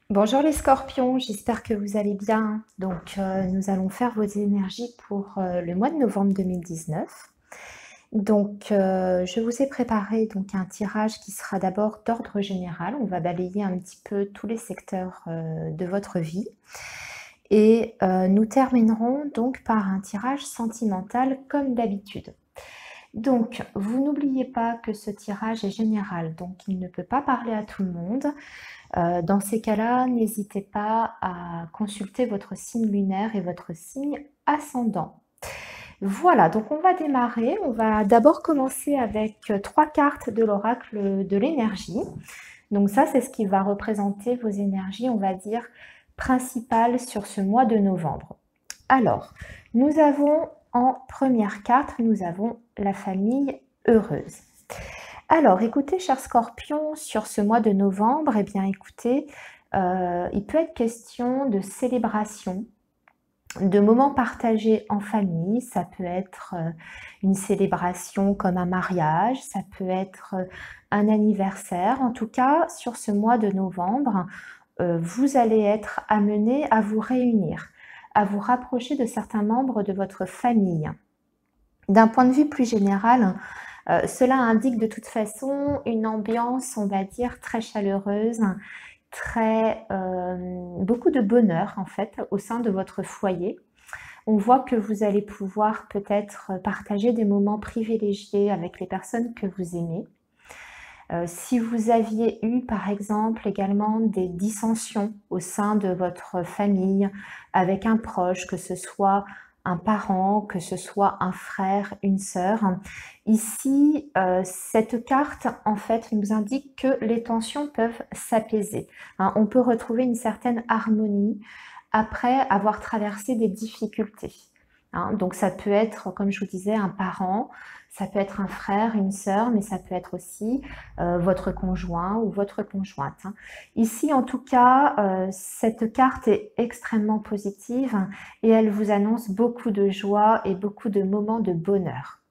Bonjour les scorpions, j'espère que vous allez bien. Nous allons faire vos énergies pour le mois de novembre 2019. Je vous ai préparé donc un tirage qui sera d'abord d'ordre général. On va balayer un petit peu tous les secteurs de votre vie. Nous terminerons donc par un tirage sentimental comme d'habitude. Donc, vous n'oubliez pas que ce tirage est général, donc il ne peut pas parler à tout le monde. Dans ces cas-là, n'hésitez pas à consulter votre signe lunaire et votre signe ascendant. Voilà, donc on va démarrer. On va d'abord commencer avec 3 cartes de l'oracle de l'énergie. Donc ça, c'est ce qui va représenter vos énergies, on va dire, principales sur ce mois de novembre. Alors, nous avons en première carte, nous avons la famille heureuse. Alors, écoutez, chers scorpions, sur ce mois de novembre, eh bien, écoutez, il peut être question de célébration, de moments partagés en famille. Ça peut être une célébration comme un mariage, ça peut être un anniversaire. En tout cas, sur ce mois de novembre, vous allez être amenés à vous réunir, à vous rapprocher de certains membres de votre famille. D'un point de vue plus général, cela indique de toute façon une ambiance, on va dire, très chaleureuse, beaucoup de bonheur en fait au sein de votre foyer. On voit que vous allez pouvoir peut-être partager des moments privilégiés avec les personnes que vous aimez. Si vous aviez eu par exemple également des dissensions au sein de votre famille avec un proche, que ce soit un parent, que ce soit un frère, une sœur, ici cette carte en fait nous indique que les tensions peuvent s'apaiser. On peut retrouver une certaine harmonie après avoir traversé des difficultés. Donc ça peut être, comme je vous disais, un parent, ça peut être un frère, une sœur, mais ça peut être aussi votre conjoint ou votre conjointe. Ici, en tout cas, cette carte est extrêmement positive et elle vous annonce beaucoup de joie et beaucoup de moments de bonheur.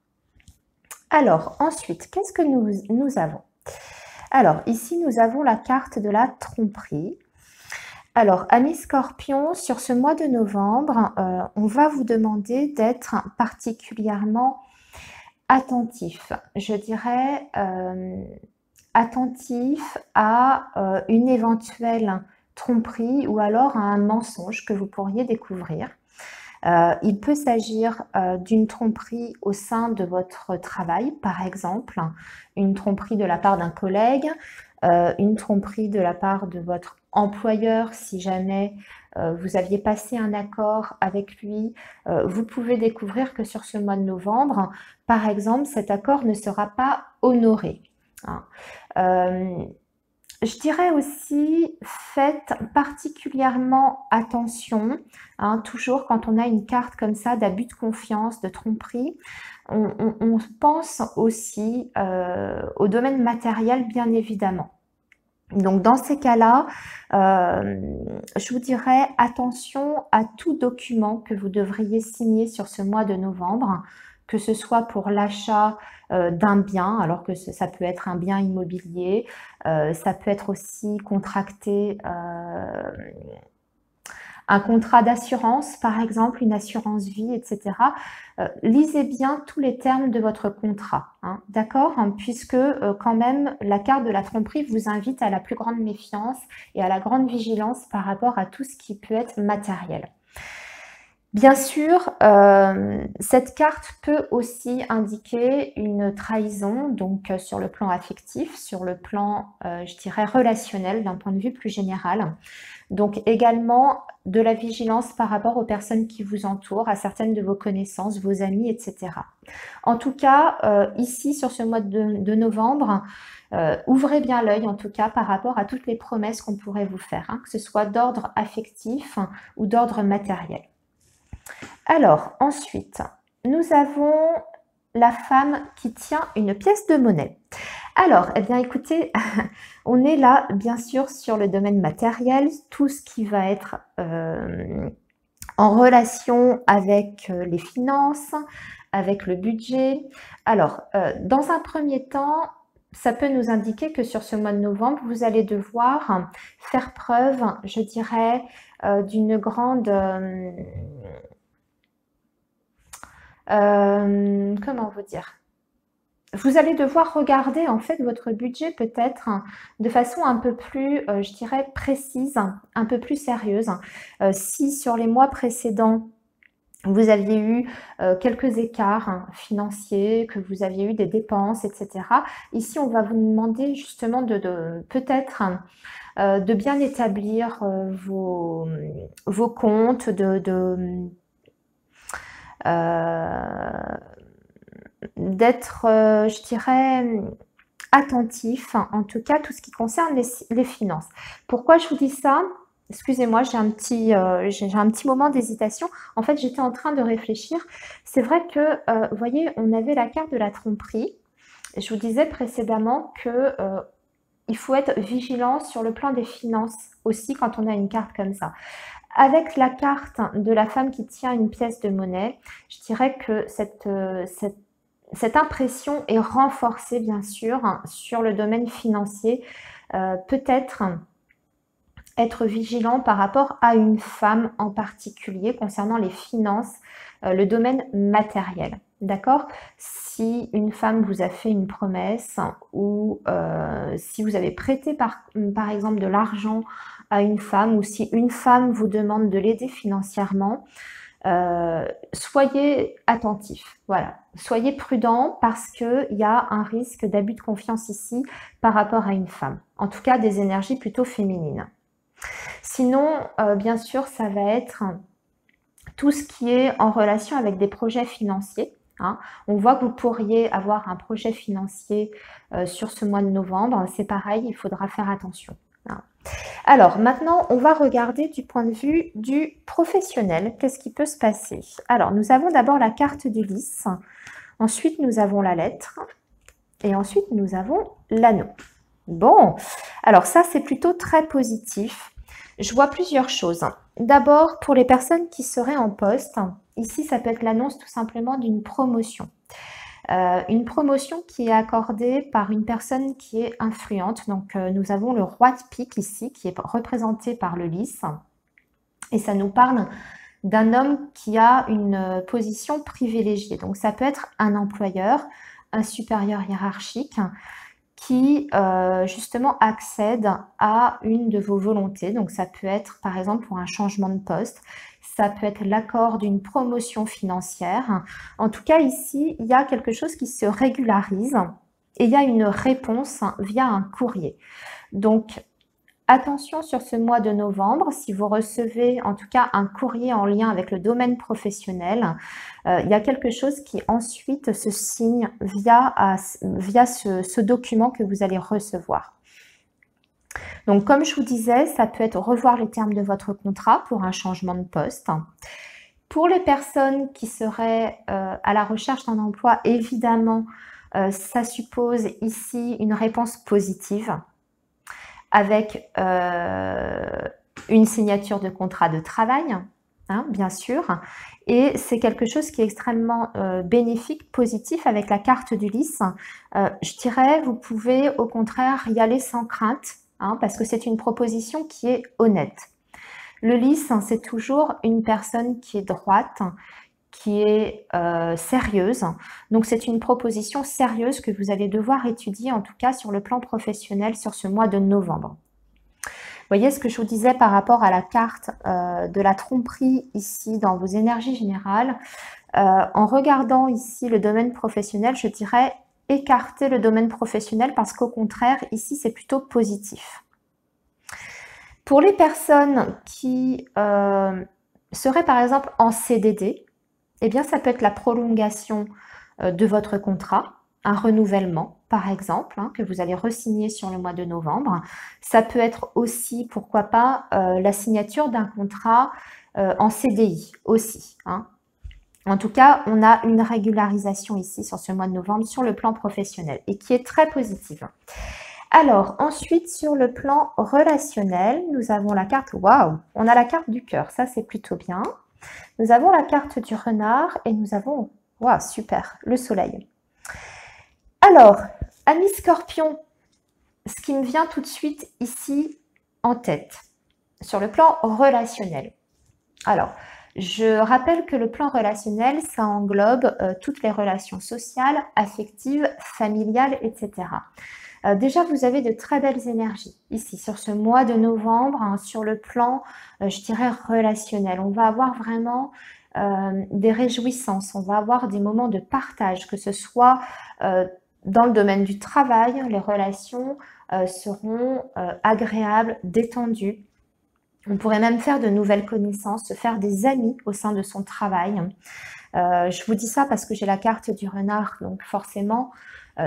Alors, ensuite, qu'est-ce que nous avons? Alors, ici, nous avons la carte de la tromperie. Alors, amis scorpions, sur ce mois de novembre, on va vous demander d'être particulièrement attentif. Je dirais attentif à une éventuelle tromperie ou alors à un mensonge que vous pourriez découvrir. Il peut s'agir d'une tromperie au sein de votre travail, par exemple, une tromperie de la part d'un collègue, une tromperie de la part de votre employeur si jamais vous aviez passé un accord avec lui. Vous pouvez découvrir que sur ce mois de novembre, par exemple, cet accord ne sera pas honoré. Je dirais aussi, faites particulièrement attention, toujours quand on a une carte comme ça d'abus de confiance, de tromperie, on pense aussi au domaine matériel, bien évidemment. Donc dans ces cas-là, je vous dirais attention à tout document que vous devriez signer sur ce mois de novembre, que ce soit pour l'achat d'un bien, alors que ça peut être un bien immobilier, ça peut être aussi contracter un contrat d'assurance, par exemple, une assurance vie, etc. Lisez bien tous les termes de votre contrat, d'accord? Puisque quand même, la carte de la tromperie vous invite à la plus grande méfiance et à la grande vigilance par rapport à tout ce qui peut être matériel. Bien sûr, cette carte peut aussi indiquer une trahison, donc sur le plan affectif, sur le plan, je dirais, relationnel, d'un point de vue plus général. Donc également de la vigilance par rapport aux personnes qui vous entourent, à certaines de vos connaissances, vos amis, etc. En tout cas, ici, sur ce mois de novembre, ouvrez bien l'œil, en tout cas, par rapport à toutes les promesses qu'on pourrait vous faire, que ce soit d'ordre affectif ou d'ordre matériel. Alors, ensuite, nous avons la femme qui tient une pièce de monnaie. Alors, eh bien, écoutez, on est là, bien sûr, sur le domaine matériel, tout ce qui va être en relation avec les finances, avec le budget. Alors, dans un premier temps, ça peut nous indiquer que sur ce mois de novembre, vous allez devoir faire preuve, je dirais, d'une grande... comment vous dire? Vous allez devoir regarder en fait votre budget peut-être de façon un peu plus, je dirais, précise, un peu plus sérieuse. Si sur les mois précédents, vous aviez eu quelques écarts financiers, que vous aviez eu des dépenses, etc. Ici, on va vous demander justement de peut-être de bien établir vos comptes, d'être, je dirais, attentif, en tout cas tout ce qui concerne les finances. Pourquoi je vous dis ça? Excusez-moi, j'ai un petit moment d'hésitation. En fait, j'étais en train de réfléchir. C'est vrai que, vous voyez, on avait la carte de la tromperie. Je vous disais précédemment que il faut être vigilant sur le plan des finances aussi quand on a une carte comme ça. Avec la carte de la femme qui tient une pièce de monnaie, je dirais que cette impression est renforcée, bien sûr, sur le domaine financier. Peut-être être vigilant par rapport à une femme en particulier concernant les finances, le domaine matériel. D'accord? Si une femme vous a fait une promesse ou si vous avez prêté par exemple de l'argent à une femme ou si une femme vous demande de l'aider financièrement, soyez attentifs, voilà. Soyez prudents parce qu'il y a un risque d'abus de confiance ici par rapport à une femme. En tout cas, des énergies plutôt féminines. Sinon, bien sûr, ça va être tout ce qui est en relation avec des projets financiers. Hein. On voit que vous pourriez avoir un projet financier sur ce mois de novembre. C'est pareil, il faudra faire attention. Hein. Alors, maintenant, on va regarder du point de vue du professionnel. Qu'est-ce qui peut se passer? Alors, nous avons d'abord la carte du lys. Ensuite, nous avons la lettre. Et ensuite, nous avons l'anneau. Bon, alors ça, c'est plutôt très positif. Je vois plusieurs choses. D'abord, pour les personnes qui seraient en poste, ici, ça peut être l'annonce tout simplement d'une promotion. Une promotion qui est accordée par une personne qui est influente. Donc, nous avons le roi de pique ici, qui est représenté par le lys. Et ça nous parle d'un homme qui a une position privilégiée. Donc, ça peut être un employeur, un supérieur hiérarchique, qui justement accède à une de vos volontés. Donc ça peut être par exemple pour un changement de poste, ça peut être l'accord d'une promotion financière. En tout cas ici, il y a quelque chose qui se régularise et il y a une réponse via un courrier. Donc attention sur ce mois de novembre, si vous recevez en tout cas un courrier en lien avec le domaine professionnel, il y a quelque chose qui ensuite se signe via ce document que vous allez recevoir. Donc comme je vous disais, ça peut être revoir les termes de votre contrat pour un changement de poste. Pour les personnes qui seraient à la recherche d'un emploi, évidemment, ça suppose ici une réponse positive, avec une signature de contrat de travail, hein, bien sûr. Et c'est quelque chose qui est extrêmement bénéfique, positif avec la carte du lys. Je dirais, vous pouvez au contraire y aller sans crainte, hein, parce que c'est une proposition qui est honnête. Le lys, c'est toujours une personne qui est droite, qui est sérieuse. Donc, c'est une proposition sérieuse que vous allez devoir étudier, en tout cas sur le plan professionnel, sur ce mois de novembre. Vous voyez ce que je vous disais par rapport à la carte de la tromperie ici dans vos énergies générales. En regardant ici le domaine professionnel, je dirais écarter le domaine professionnel parce qu'au contraire, ici, c'est plutôt positif. Pour les personnes qui seraient par exemple en CDD, eh bien, ça peut être la prolongation de votre contrat, un renouvellement, par exemple, hein, que vous allez re-signer sur le mois de novembre. Ça peut être aussi, pourquoi pas, la signature d'un contrat en CDI aussi. Hein. En tout cas, on a une régularisation ici sur ce mois de novembre sur le plan professionnel et qui est très positive. Alors, ensuite, sur le plan relationnel, nous avons la carte, waouh, on a la carte du cœur, ça c'est plutôt bien. Nous avons la carte du renard et nous avons, waouh, super, le soleil. Alors, Amis Scorpion, ce qui me vient tout de suite ici en tête, sur le plan relationnel. Alors, je rappelle que le plan relationnel, ça englobe toutes les relations sociales, affectives, familiales, etc. Déjà, vous avez de très belles énergies ici, sur ce mois de novembre, hein, sur le plan, je dirais, relationnel. On va avoir vraiment des réjouissances, on va avoir des moments de partage, que ce soit dans le domaine du travail, les relations seront agréables, détendues. On pourrait même faire de nouvelles connaissances, se faire des amis au sein de son travail. Je vous dis ça parce que j'ai la carte du renard, donc forcément,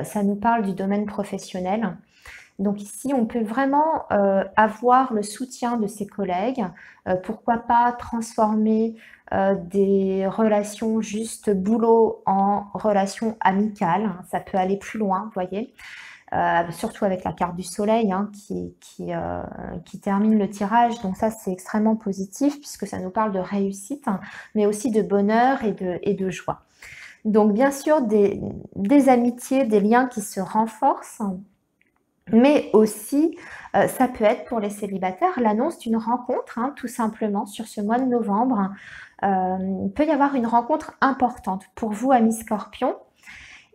ça nous parle du domaine professionnel. Donc ici, on peut vraiment avoir le soutien de ses collègues. Pourquoi pas transformer des relations juste boulot en relations amicales. Ça peut aller plus loin, vous voyez. Surtout avec la carte du soleil hein, qui termine le tirage. Donc ça, c'est extrêmement positif puisque ça nous parle de réussite, hein, mais aussi de bonheur et de joie. Donc bien sûr, des amitiés, des liens qui se renforcent, mais aussi, ça peut être pour les célibataires l'annonce d'une rencontre, hein, tout simplement, sur ce mois de novembre. Il peut y avoir une rencontre importante pour vous, amis Scorpion.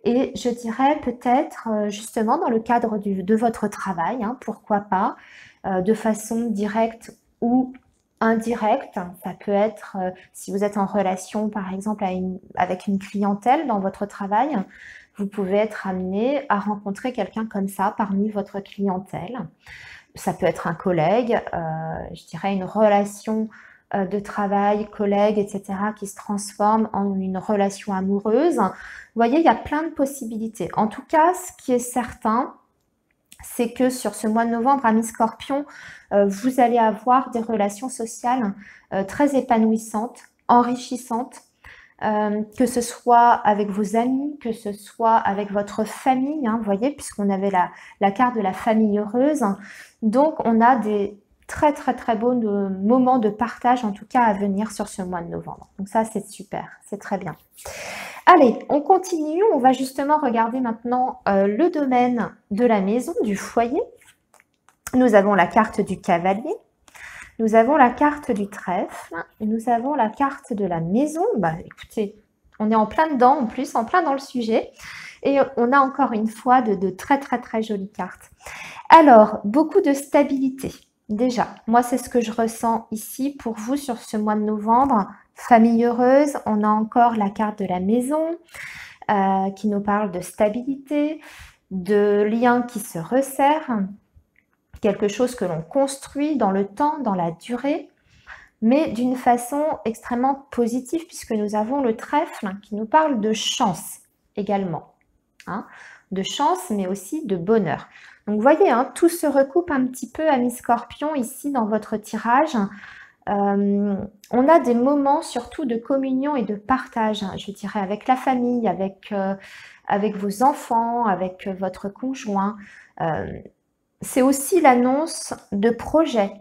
Et je dirais peut-être justement dans le cadre de votre travail, hein, pourquoi pas, de façon directe ou indirecte. Ça peut être si vous êtes en relation par exemple avec une clientèle dans votre travail, vous pouvez être amené à rencontrer quelqu'un comme ça parmi votre clientèle. Ça peut être un collègue, je dirais une relation de travail, collègues, etc., qui se transforme en une relation amoureuse. Vous voyez, il y a plein de possibilités. En tout cas, ce qui est certain, c'est que sur ce mois de novembre, amis Scorpion, vous allez avoir des relations sociales très épanouissantes, enrichissantes, que ce soit avec vos amis, que ce soit avec votre famille, hein, vous voyez, puisqu'on avait la carte de la famille heureuse. Donc, on a des très très très beaux moments de partage, en tout cas à venir sur ce mois de novembre. Donc ça, c'est super, c'est très bien. Allez, on continue, on va justement regarder maintenant le domaine de la maison, du foyer. Nous avons la carte du cavalier, nous avons la carte du trèfle, nous avons la carte de la maison. Bah, écoutez, on est en plein dedans en plus, en plein dans le sujet. Et on a encore une fois de très très très jolies cartes. Alors, beaucoup de stabilité. Déjà, moi c'est ce que je ressens ici pour vous sur ce mois de novembre. Famille heureuse, on a encore la carte de la maison qui nous parle de stabilité, de liens qui se resserrent, quelque chose que l'on construit dans le temps, dans la durée, mais d'une façon extrêmement positive puisque nous avons le trèfle qui nous parle de chance également. Hein, de chance mais aussi de bonheur. Donc vous voyez, hein, tout se recoupe un petit peu, amis Scorpion, ici dans votre tirage. On a des moments surtout de communion et de partage, hein, je dirais, avec la famille, avec vos enfants, avec votre conjoint. C'est aussi l'annonce de projets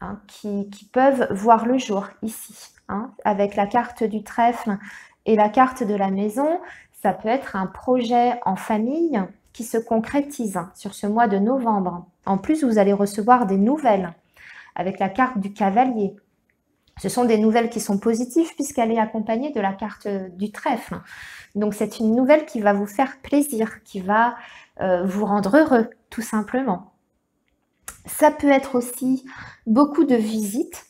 hein, qui peuvent voir le jour ici, hein, avec la carte du trèfle et la carte de la maison. Ça peut être un projet en famille qui se concrétise sur ce mois de novembre. En plus, vous allez recevoir des nouvelles avec la carte du cavalier. Ce sont des nouvelles qui sont positives puisqu'elle est accompagnée de la carte du trèfle. Donc, c'est une nouvelle qui va vous faire plaisir, qui va vous rendre heureux, tout simplement. Ça peut être aussi beaucoup de visites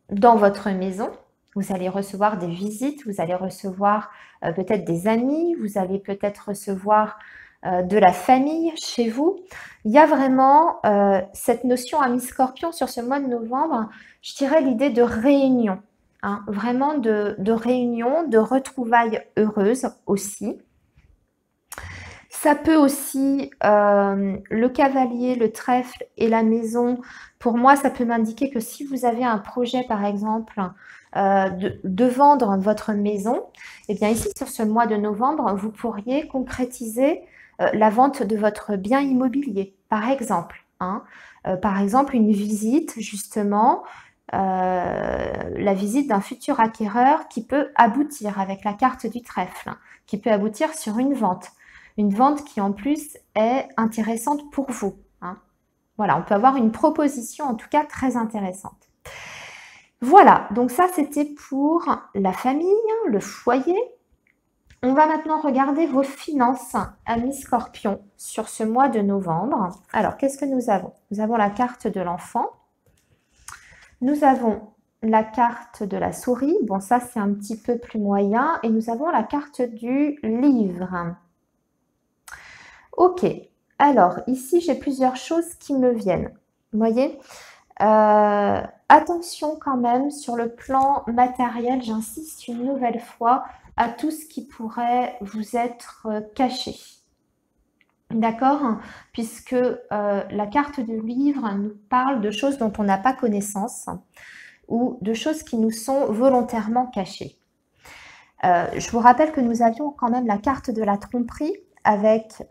dans votre maison. Vous allez recevoir des visites, vous allez recevoir peut-être des amis, vous allez peut-être recevoir de la famille chez vous. Il y a vraiment cette notion, amis Scorpion, sur ce mois de novembre, je dirais l'idée de réunion, hein, vraiment de réunion, de retrouvailles heureuses aussi. Ça peut aussi, le cavalier, le trèfle et la maison, pour moi, ça peut m'indiquer que si vous avez un projet, par exemple, de vendre votre maison, eh bien ici, sur ce mois de novembre, vous pourriez concrétiser la vente de votre bien immobilier, par exemple. Hein. Par exemple, une visite, justement, la visite d'un futur acquéreur qui peut aboutir avec la carte du trèfle, qui peut aboutir sur une vente. Une vente qui en plus est intéressante pour vous, hein. Voilà, on peut avoir une proposition en tout cas très intéressante. Voilà, donc ça c'était pour la famille, le foyer. On va maintenant regarder vos finances, amis Scorpion, sur ce mois de novembre. Alors, qu'est-ce que nous avons? Nous avons la carte de l'enfant. Nous avons la carte de la souris. Bon, ça, c'est un petit peu plus moyen. Et nous avons la carte du livre. Ok. Alors, ici, j'ai plusieurs choses qui me viennent. Vous voyez? Attention quand même sur le plan matériel, j'insiste une nouvelle fois, à tout ce qui pourrait vous être caché. D'accord? Puisque la carte du livre nous parle de choses dont on n'a pas connaissance ou de choses qui nous sont volontairement cachées. Je vous rappelle que nous avions quand même la carte de la tromperie avec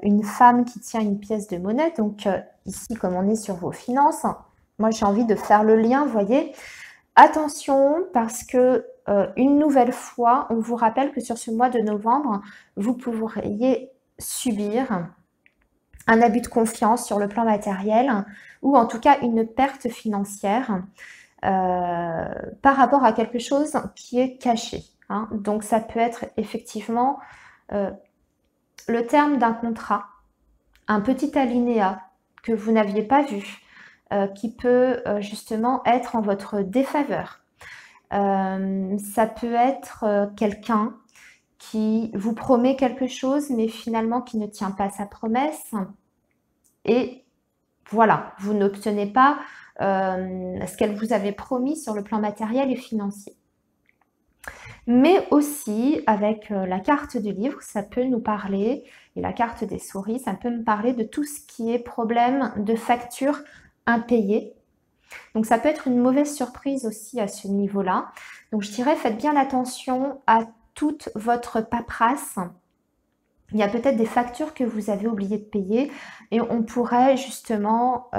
une femme qui tient une pièce de monnaie. Donc ici, comme on est sur vos finances, moi j'ai envie de faire le lien, vous voyez. Attention parce que une nouvelle fois, on vous rappelle que sur ce mois de novembre, vous pourriez subir un abus de confiance sur le plan matériel ou en tout cas une perte financière par rapport à quelque chose qui est caché, hein. Donc ça peut être effectivement le terme d'un contrat, un petit alinéa que vous n'aviez pas vu, qui peut justement être en votre défaveur. Ça peut être quelqu'un qui vous promet quelque chose, mais finalement qui ne tient pas sa promesse. Et voilà, vous n'obtenez pas ce qu'elle vous avait promis sur le plan matériel et financier. Mais aussi, avec la carte du livre, ça peut nous parler, et la carte des souris, ça peut me parler de tout ce qui est problème de facture impayée. Donc ça peut être une mauvaise surprise aussi à ce niveau-là. Donc je dirais, faites bien attention à toute votre paperasse. Il y a peut-être des factures que vous avez oublié de payer et on pourrait justement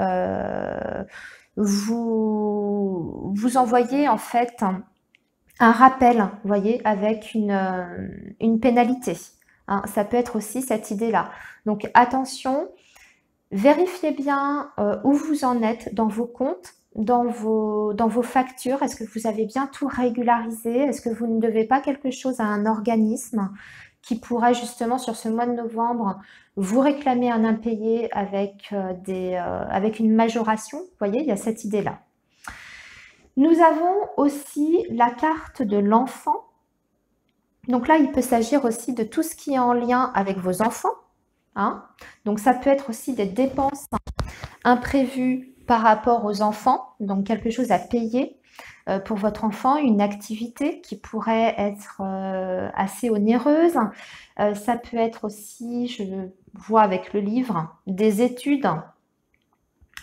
vous envoyer en fait un rappel, vous voyez, avec une pénalité, hein. Ça peut être aussi cette idée-là. Donc attention, vérifiez bien où vous en êtes dans vos comptes, dans vos factures. Est-ce que vous avez bien tout régularisé? Est-ce que vous ne devez pas quelque chose à un organisme qui pourrait justement sur ce mois de novembre vous réclamer un impayé avec, avec une majoration? Vous voyez, il y a cette idée-là. Nous avons aussi la carte de l'enfant. Donc là, il peut s'agir aussi de tout ce qui est en lien avec vos enfants, hein. Donc ça peut être aussi des dépenses imprévues par rapport aux enfants, donc quelque chose à payer pour votre enfant, une activité qui pourrait être assez onéreuse. Ça peut être aussi, je vois avec le livre, des études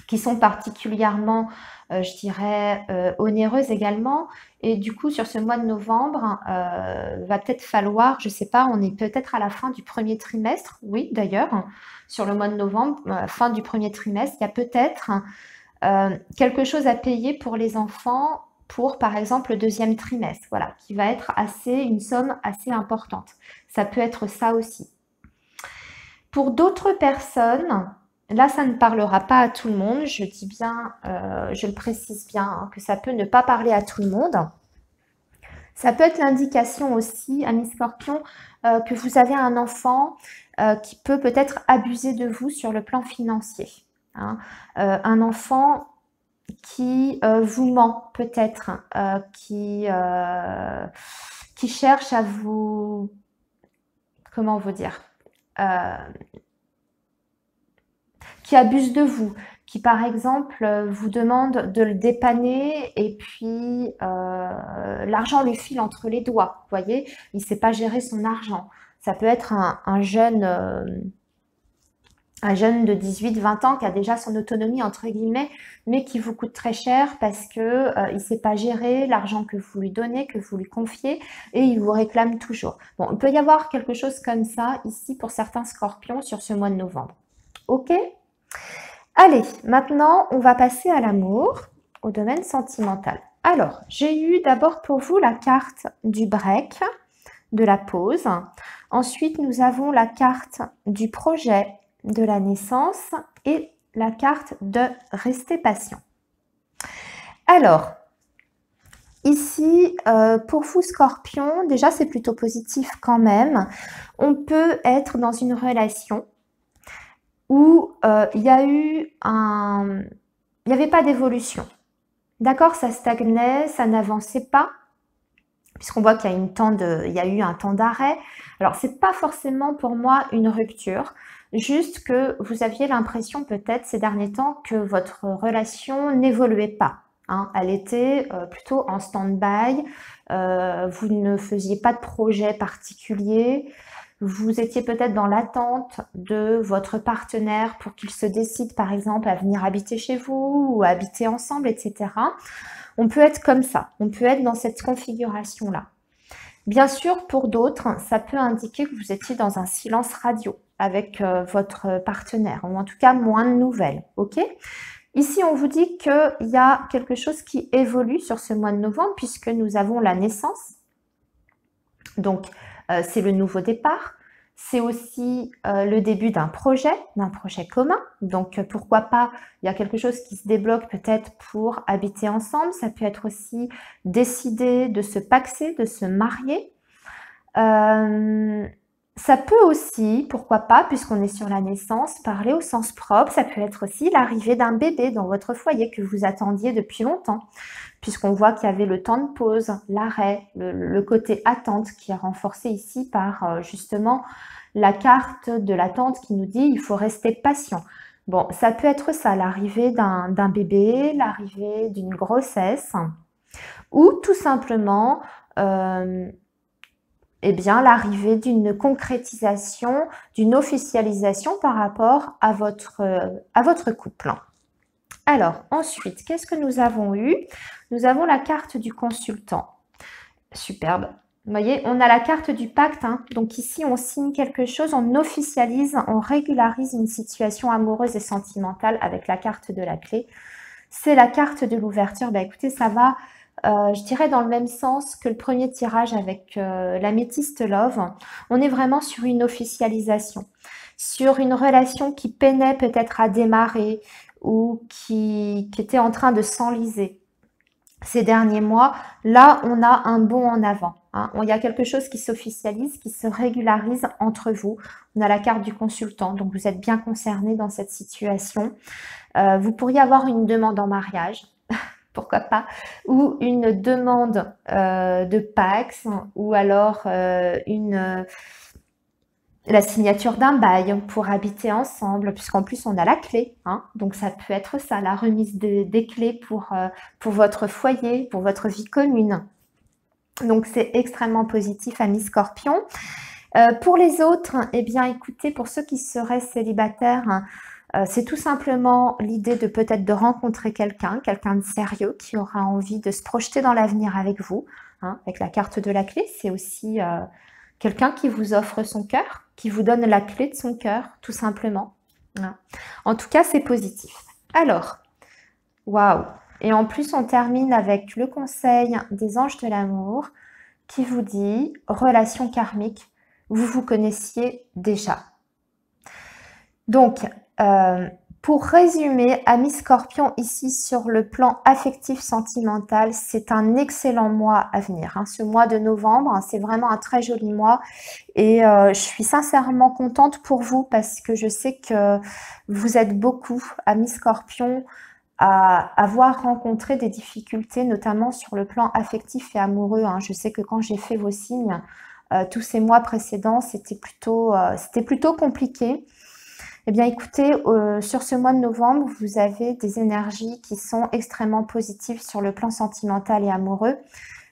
qui sont particulièrement, je dirais, onéreuses également. Et du coup, sur ce mois de novembre, va peut-être falloir, je ne sais pas, on est peut-être à la fin du premier trimestre. Oui, d'ailleurs, sur le mois de novembre, fin du premier trimestre, il y a peut-être quelque chose à payer pour les enfants pour, par exemple, le deuxième trimestre, voilà, qui va être une somme assez importante. Ça peut être ça aussi. Pour d'autres personnes, là, ça ne parlera pas à tout le monde. Je dis bien, je le précise bien, hein, que ça peut ne pas parler à tout le monde. Ça peut être l'indication aussi, amis Scorpion, que vous avez un enfant qui peut peut-être abuser de vous sur le plan financier, hein. Un enfant qui vous ment peut-être, qui cherche à vous, comment vous dire, qui abuse de vous, qui par exemple vous demande de le dépanner et puis l'argent lui file entre les doigts, vous voyez, il ne sait pas gérer son argent. Ça peut être un jeune de 18-20 ans qui a déjà son autonomie entre guillemets, mais qui vous coûte très cher parce que il ne sait pas gérer l'argent que vous lui donnez, que vous lui confiez, et il vous réclame toujours. Bon, il peut y avoir quelque chose comme ça ici pour certains scorpions sur ce mois de novembre. Ok? Allez, maintenant on va passer à l'amour, au domaine sentimental. Alors, j'ai eu d'abord pour vous la carte du break, de la pause. Ensuite, nous avons la carte du projet de la naissance et la carte de rester patient. Alors, ici, pour vous Scorpion, déjà c'est plutôt positif quand même. On peut être dans une relation où il n'y avait pas d'évolution. D'accord, ça stagnait, ça n'avançait pas, puisqu'on voit qu'il y a eu un temps d'arrêt. Alors, c'est pas forcément pour moi une rupture, juste que vous aviez l'impression peut-être ces derniers temps que votre relation n'évoluait pas. Hein. Elle était plutôt en stand-by, vous ne faisiez pas de projet particulier, vous étiez peut-être dans l'attente de votre partenaire pour qu'il se décide par exemple à venir habiter chez vous ou à habiter ensemble, etc. On peut être comme ça, on peut être dans cette configuration-là. Bien sûr, pour d'autres, ça peut indiquer que vous étiez dans un silence radio avec votre partenaire, ou en tout cas moins de nouvelles, ok ? Ici, on vous dit qu'il y a quelque chose qui évolue sur ce mois de novembre puisque nous avons la naissance. Donc, c'est le nouveau départ. C'est aussi le début d'un projet commun. Donc, pourquoi pas, il y a quelque chose qui se débloque peut-être pour habiter ensemble. Ça peut être aussi décider de se paxer, de se marier. Ça peut aussi, pourquoi pas, puisqu'on est sur la naissance, parler au sens propre. Ça peut être aussi l'arrivée d'un bébé dans votre foyer que vous attendiez depuis longtemps, puisqu'on voit qu'il y avait le temps de pause, l'arrêt, le côté attente qui est renforcé ici par justement la carte de l'attente qui nous dit il faut rester patient. Bon, ça peut être ça, l'arrivée d'un bébé, l'arrivée d'une grossesse, ou tout simplement l'arrivée d'une concrétisation, d'une officialisation par rapport à votre couple. Alors, ensuite, qu'est-ce que nous avons eu? Nous avons la carte du consultant. Superbe. Vous voyez, on a la carte du pacte. Hein. Donc ici, on signe quelque chose, on officialise, on régularise une situation amoureuse et sentimentale avec la carte de la clé. C'est la carte de l'ouverture. Bah, écoutez, ça va, je dirais, dans le même sens que le premier tirage avec l'améthyste Love. On est vraiment sur une officialisation, sur une relation qui peinait peut-être à démarrer, ou qui était en train de s'enliser ces derniers mois. Là, on a un bond en avant. Hein. Il y a quelque chose qui s'officialise, qui se régularise entre vous. On a la carte du consultant, donc vous êtes bien concerné dans cette situation. Vous pourriez avoir une demande en mariage, pourquoi pas, ou une demande de Pax, ou alors la signature d'un bail pour habiter ensemble, puisqu'en plus on a la clé, hein, donc ça peut être ça, la remise des clés pour votre foyer, pour votre vie commune. Donc c'est extrêmement positif, amis Scorpion. Pour les autres, eh bien écoutez, pour ceux qui seraient célibataires, c'est tout simplement l'idée de peut-être de rencontrer quelqu'un de sérieux qui aura envie de se projeter dans l'avenir avec vous, hein, avec la carte de la clé. C'est aussi quelqu'un qui vous offre son cœur, qui vous donne la clé de son cœur, tout simplement. Voilà. En tout cas, c'est positif. Alors, waouh! Et en plus, on termine avec le conseil des anges de l'amour qui vous dit « Relation karmique, vous vous connaissiez déjà ». Donc, pour résumer, amis Scorpion, ici sur le plan affectif sentimental, c'est un excellent mois à venir. Hein. Ce mois de novembre, hein, c'est vraiment un très joli mois et je suis sincèrement contente pour vous parce que je sais que vous êtes beaucoup, amis Scorpion, à avoir rencontré des difficultés, notamment sur le plan affectif et amoureux. Hein. Je sais que quand j'ai fait vos signes, tous ces mois précédents, c'était plutôt compliqué. Eh bien, écoutez, sur ce mois de novembre, vous avez des énergies qui sont extrêmement positives sur le plan sentimental et amoureux.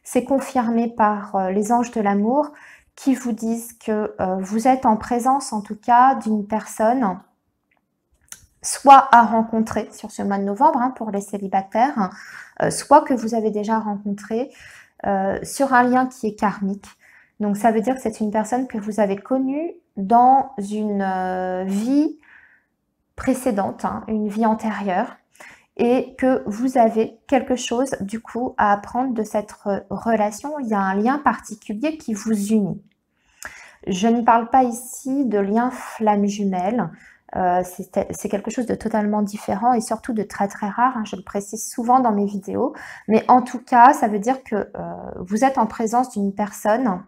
C'est confirmé par les anges de l'amour qui vous disent que vous êtes en présence, en tout cas, d'une personne, soit à rencontrer sur ce mois de novembre, hein, pour les célibataires, soit que vous avez déjà rencontré sur un lien qui est karmique. Donc, ça veut dire que c'est une personne que vous avez connue dans une vie précédente, hein, une vie antérieure, et que vous avez quelque chose du coup à apprendre de cette relation. Il y a un lien particulier qui vous unit. Je ne parle pas ici de lien flamme jumelle, c'est quelque chose de totalement différent et surtout de très très rare, hein, je le précise souvent dans mes vidéos. Mais en tout cas, ça veut dire que vous êtes en présence d'une personne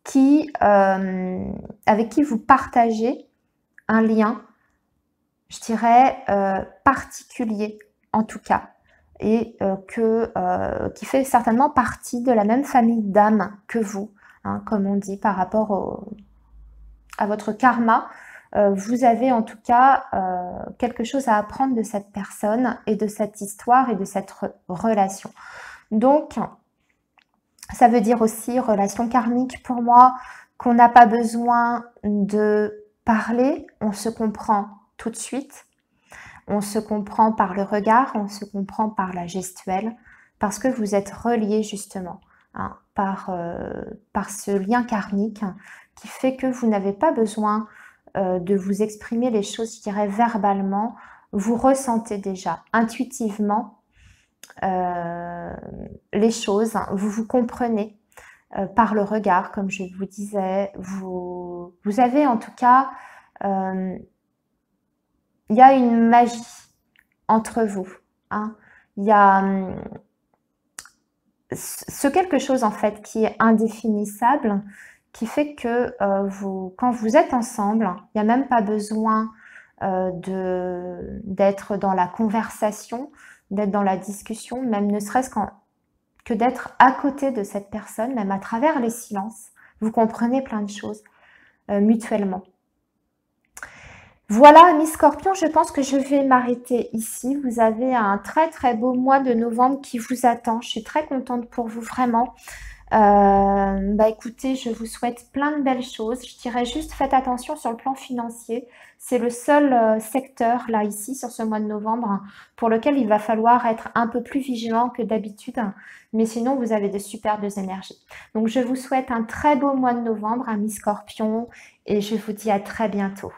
qui, avec qui vous partagez un lien, je dirais, particulier en tout cas, et qui fait certainement partie de la même famille d'âmes que vous, hein, comme on dit par rapport à votre karma. Vous avez en tout cas quelque chose à apprendre de cette personne et de cette histoire et de cette relation. Donc, ça veut dire aussi, relation karmique pour moi, qu'on n'a pas besoin de parler, on se comprend tout de suite. On se comprend par le regard, on se comprend par la gestuelle, parce que vous êtes reliés justement, hein, par ce lien karmique qui fait que vous n'avez pas besoin de vous exprimer les choses, je dirais, verbalement. Vous ressentez déjà intuitivement les choses, vous vous comprenez par le regard, comme je vous disais. Vous avez en tout cas, il y a une magie entre vous, hein. Il y a ce quelque chose en fait qui est indéfinissable, qui fait que quand vous êtes ensemble, il n'y a même pas besoin d'être dans la conversation, d'être dans la discussion, même ne serait-ce que d'être à côté de cette personne, même à travers les silences. Vous comprenez plein de choses mutuellement. Voilà, amis Scorpions, je pense que je vais m'arrêter ici. Vous avez un très très beau mois de novembre qui vous attend. Je suis très contente pour vous, vraiment. Écoutez, je vous souhaite plein de belles choses. Je dirais juste, faites attention sur le plan financier. C'est le seul secteur, là, ici, sur ce mois de novembre, pour lequel il va falloir être un peu plus vigilant que d'habitude. Mais sinon, vous avez de superbes énergies. Donc, je vous souhaite un très beau mois de novembre, amis Scorpions, et je vous dis à très bientôt.